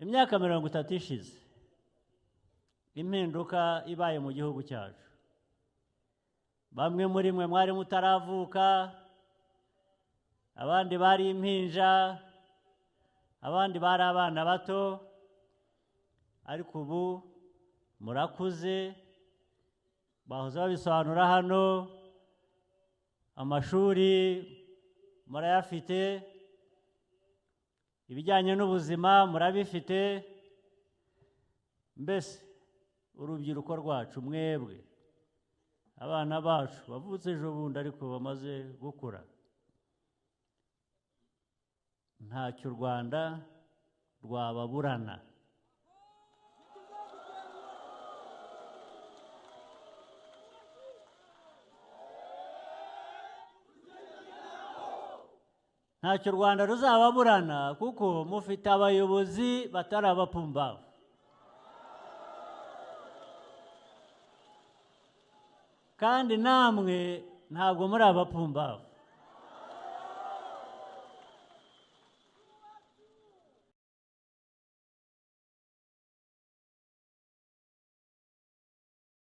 imyaka 30 ishize impinduka ibaye mu gihugu cyacu, bamwe muri mwe mwari mutaravuka, abandi bari impinja, abandi bari abana bato, ariko ubu murakuze, bahoze babisobanura hano, amashuri murayafite, ibijyanye n'ubuzima murabifite, mbese urubyiruko rwacu mwebwe, abana bacu bavutse ejo bundi ariko bamaze gukura, ntacyo u Rwanda rwababurana. Ntacyo u Rwanda ruzababurana kuko mufite abayobozi batari abapumbafu. Kandi namwe ntabwo muri abapumbafu.